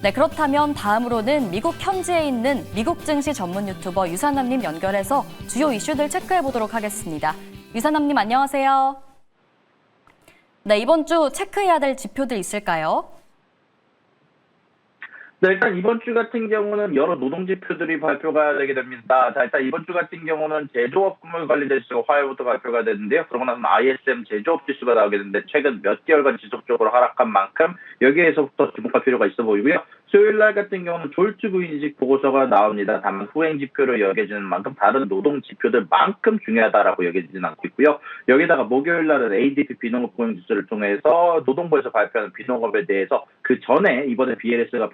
네, 그렇다면 다음으로는 미국 현지에 있는 미국 증시 전문 유튜버 유산남님 연결해서 주요 이슈들 체크해 보도록 하겠습니다. 유산남님 안녕하세요. 네, 이번 주 체크해야 될 지표들 있을까요? 네, 일단 이번 주 같은 경우는 여러 노동 지표들이 발표가 되게 됩니다. 자, 일단 이번 주 같은 경우는 제조업 건물 관련 지수가 화요일부터 발표가 되는데요. 그러고 나면 ISM 제조업 지수가 나오게 되는데 최근 몇 개월간 지속적으로 하락한 만큼 여기에서부터 주목할 필요가 있어 보이고요. 수요일 날 같은 경우는 졸지 구인직 보고서가 나옵니다. 다만 후행 지표로 여겨지는 만큼 다른 노동 지표들만큼 중요하다라고 여겨지진 않고 있고요. 여기다가 목요일 날은 ADP 비농업 고용 지수를 통해서 노동부에서 발표하는 비농업에 대해서 그 전에 이번에 BLS가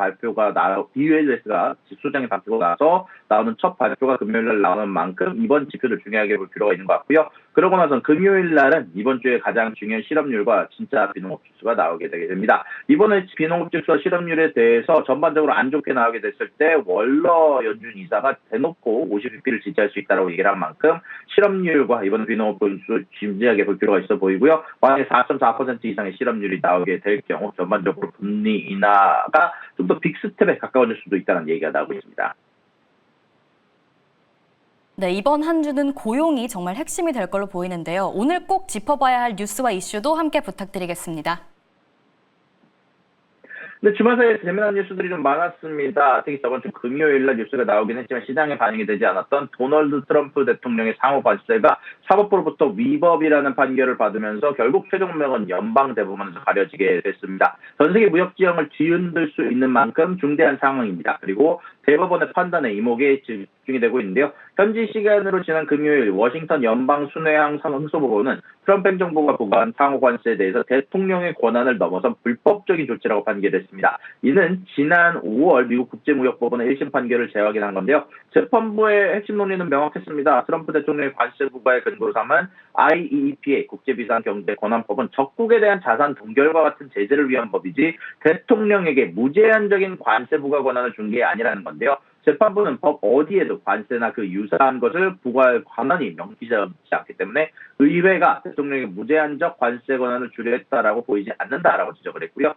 지수장이 바뀌고 나서 나오는 첫 발표가 금요일 날 나오는 만큼 이번 지표를 중요하게 볼 필요가 있는 것 같고요. 그러고 나서 금요일 날은 이번 주에 가장 중요한 실업률과 진짜 비농업 지수가 나오게 되게 됩니다. 이번에 비농업 지수와 실업률에 대해서 전반적으로 안 좋게 나오게 됐을 때 월러 연준 이사가 대놓고 50bp를 지지할 수 있다고 얘기를 한 만큼 실업률과 이번 비농업 지수 진지하게 볼 필요가 있어 보이고요. 만약에 4.4% 이상의 실업률이 나오게 될 경우 전반적으로 금리 인하가 좀 더 빅스텝에 가까워질 수도 있다는 얘기가 나오고 있습니다. 네, 이번 한 주는 고용이 정말 핵심이 될 걸로 보이는데요. 오늘 꼭 짚어봐야 할 뉴스와 이슈도 함께 부탁드리겠습니다. 근데 주말 사이에 재미난 뉴스들이 좀 많았습니다. 특히 저번 주 금요일 날 뉴스가 나오긴 했지만 시장에 반영이 되지 않았던 도널드 트럼프 대통령의 상호 관세가 사법부로부터 위법이라는 판결을 받으면서 결국 최종 명은 연방 대법원에서 가려지게 됐습니다. 전 세계 무역 지형을 뒤흔들 수 있는 만큼 중대한 상황입니다. 그리고 대법원의 판단에 이목에 집중이 되고 있는데요. 현지 시간으로 지난 금요일 워싱턴 연방 순회항 상소법원은 트럼프 행정부가 부과한 상호 관세에 대해서 대통령의 권한을 넘어선 불법적인 조치라고 판결했습니다. 이는 지난 5월 미국 국제무역법원의 1심 판결을 재확인한 건데요. 재판부의 핵심 논리는 명확했습니다. 트럼프 대통령의 관세 부과에 근거로 삼은 IEEPA 국제비상경제권한법은 적국에 대한 자산 동결과 같은 제재를 위한 법이지 대통령에게 무제한적인 관세 부과 권한을 준 게 아니라는 건데요. 재판부는 법 어디에도 관세나 그 유사한 것을 부과할 권한이 명시되지 않기 때문에 의회가 대통령에게 무제한적 관세 권한을 주려 했다라고 보이지 않는다라고 지적을 했고요.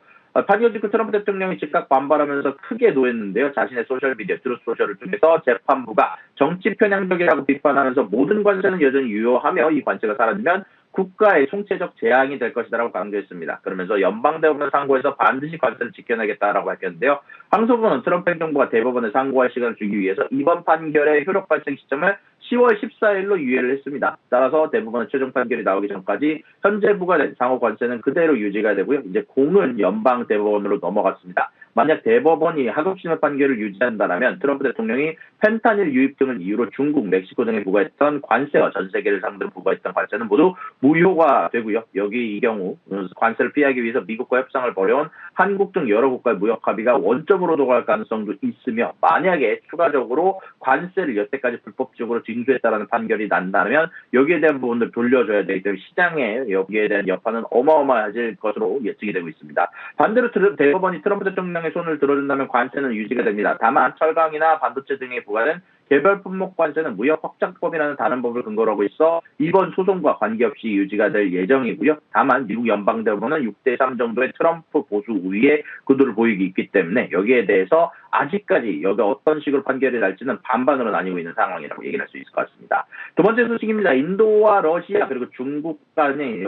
판결 직후 트럼프 대통령이 즉각 반발하면서 크게 노했는데요. 자신의 소셜미디어 트루스 소셜을 통해서 재판부가 정치 편향적이라고 비판하면서 모든 관세는 여전히 유효하며 이 관세가 사라지면 국가의 총체적 재앙이 될 것이다라고 강조했습니다. 그러면서 연방대법원 상고에서 반드시 관세를 지켜내겠다라고 밝혔는데요. 항소부는 트럼프 행정부가 대법원에 상고할 시간을 주기 위해서 이번 판결의 효력 발생 시점을 10월 14일로 유예를 했습니다. 따라서 대법원의 최종 판결이 나오기 전까지 현재 부과된 상호 관세는 그대로 유지가 되고요. 이제 공은 연방 대법원으로 넘어갔습니다. 만약 대법원이 하급심의 판결을 유지한다면 트럼프 대통령이 펜타닐 유입 등을 이유로 중국, 멕시코 등에 부과했던 관세와 전 세계를 상대로 부과했던 관세는 모두 무효가 되고요. 여기 이 경우 관세를 피하기 위해서 미국과 협상을 벌여온 한국 등 여러 국가의 무역 합의가 원점으로 도갈 가능성도 있으며 만약에 추가적으로 관세를 여태까지 불법적으로 징수했다라는 판결이 난다면 여기에 대한 부분을 돌려줘야 되기 때문에 시장에 여기에 대한 여파는 어마어마해질 것으로 예측이 되고 있습니다. 반대로 대법원이 트럼프 대통령의 손을 들어준다면 관세는 유지가 됩니다. 다만 철강이나 반도체 등에 부과된 개별 품목 관세는 무역 확장법이라는 다른 법을 근거로 하고 있어 이번 소송과 관계없이 유지가 될 예정이고요. 다만 미국 연방대법원은 6대3 정도의 트럼프 보수 우위의 구도를 보이고 있기 때문에 여기에 대해서 아직까지 여기 어떤 식으로 판결이 날지는 반반으로 나뉘고 있는 상황이라고 얘기할 수 있을 것 같습니다. 두 번째 소식입니다. 인도와 러시아 그리고 중국 간의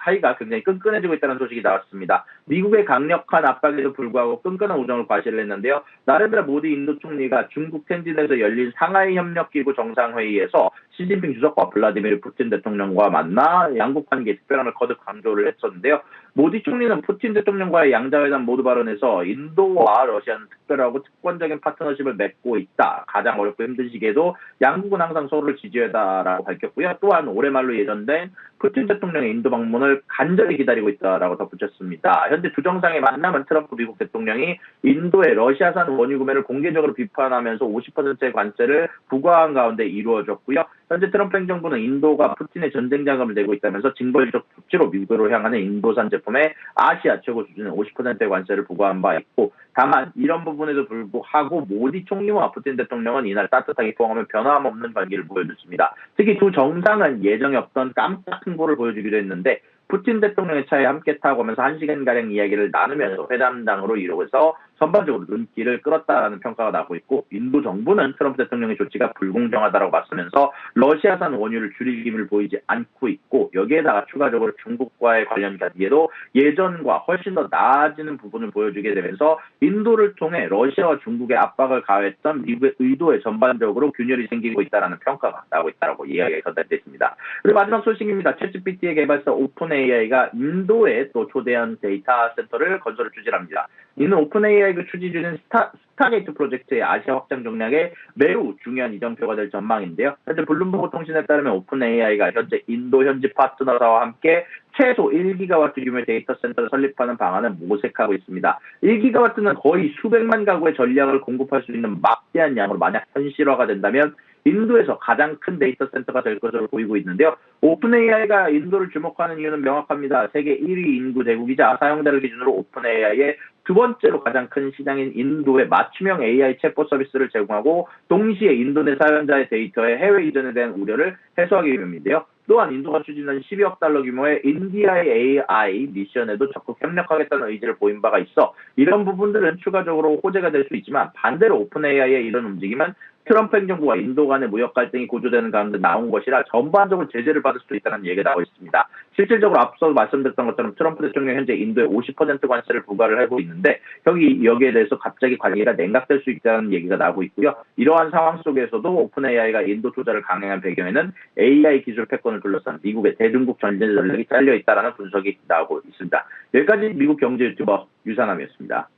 사이가 굉장히 끈끈해지고 있다는 소식이 나왔습니다. 미국의 강력한 압박에도 불구하고 끈끈한 우정을 과시를 했는데요. 나레드라 모디 인도 총리가 중국 텐진에서 열린 상하이 협력기구 정상회의에서 시진핑 주석과 블라디미르 푸틴 대통령과 만나 양국 관계에 특별함을 거듭 강조를 했었는데요. 모디 총리는 푸틴 대통령과의 양자회담 모두 발언에서 인도와 러시아는 특별하고 특권적인 파트너십을 맺고 있다. 가장 어렵고 힘든 시기에도 양국은 항상 서로를 지지하다라고 밝혔고요. 또한 올해 말로 예정된 푸틴 대통령의 인도 방문을 간절히 기다리고 있다라고 덧붙였습니다. 현재 두 정상의 만남은 트럼프 미국 대통령이 인도의 러시아산 원유 구매를 공개적으로 비판하면서 50%의 관세를 부과한 가운데 이루어졌고요. 현재 트럼프 행정부는 인도가 푸틴의 전쟁 자금을 내고 있다면서 징벌적 조치로 미국으로 향하는 인도산 제품에 아시아 최고 수준의 50%의 관세를 부과한 바 있고 다만 이런 부분에도 불구하고 모디 총리와 푸틴 대통령은 이날 따뜻하게 포함하면 변함없는 관계를 보여줬습니다. 특히 두 정상은 예정에 없던 깜짝 승부를 보여주기도 했는데 푸틴 대통령의 차에 함께 타고 오면서 1시간가량 이야기를 나누면서 회담장으로 이루어서 전반적으로 눈길을 끌었다라는 평가가 나오고 있고, 인도 정부는 트럼프 대통령의 조치가 불공정하다고 맞서면서 러시아산 원유를 줄일 힘을 보이지 않고 있고, 여기에다가 추가적으로 중국과의 관련 관계도 예전과 훨씬 더 나아지는 부분을 보여주게 되면서 인도를 통해 러시아와 중국의 압박을 가했던 미국의 의도에 전반적으로 균열이 생기고 있다는 평가가 나오고 있다고 이야기가 전달됐습니다. 그리고 마지막 소식입니다. 챗GPT의 개발사 오픈AI가 인도에 또 초대형 데이터 센터를 건설을 추진합니다. 이는 오픈AI가 추진 중인 스타게이트 프로젝트의 아시아 확장 전략에 매우 중요한 이정표가 될 전망인데요. 현재 블룸버그 통신에 따르면 오픈AI가 현재 인도 현지 파트너와 함께 최소 1기가와트 규모의 데이터 센터를 설립하는 방안을 모색하고 있습니다. 1기가와트는 거의 수백만 가구의 전략을 공급할 수 있는 막대한 양으로 만약 현실화가 된다면 인도에서 가장 큰 데이터 센터가 될 것으로 보이고 있는데요. 오픈AI가 인도를 주목하는 이유는 명확합니다. 세계 1위 인구 대국이자 사용자를 기준으로 오픈AI의 두 번째로 가장 큰 시장인 인도에 맞춤형 AI 챗봇 서비스를 제공하고 동시에 인도 내 사용자의 데이터의 해외 이전에 대한 우려를 해소하기 위함인데요. 또한 인도가 추진한 12억 달러 규모의 인디아의 AI 미션에도 적극 협력하겠다는 의지를 보인 바가 있어 이런 부분들은 추가적으로 호재가 될 수 있지만, 반대로 오픈AI의 이런 움직임은 트럼프 행정부와 인도 간의 무역 갈등이 고조되는 가운데 나온 것이라 전반적으로 제재를 받을 수도 있다는 얘기가 나오고 있습니다. 실질적으로 앞서 말씀드렸던 것처럼 트럼프 대통령이 현재 인도에 50% 관세를 부과를 하고 있는데 여기에 대해서 갑자기 관리가 냉각될 수 있다는 얘기가 나오고 있고요. 이러한 상황 속에서도 오픈AI가 인도 투자를 강행한 배경에는 AI 기술 패권을 둘러싼 미국의 대중국 전쟁 전략이 깔려 있다는 분석이 나오고 있습니다. 여기까지 미국 경제 유튜버 유산함이었습니다.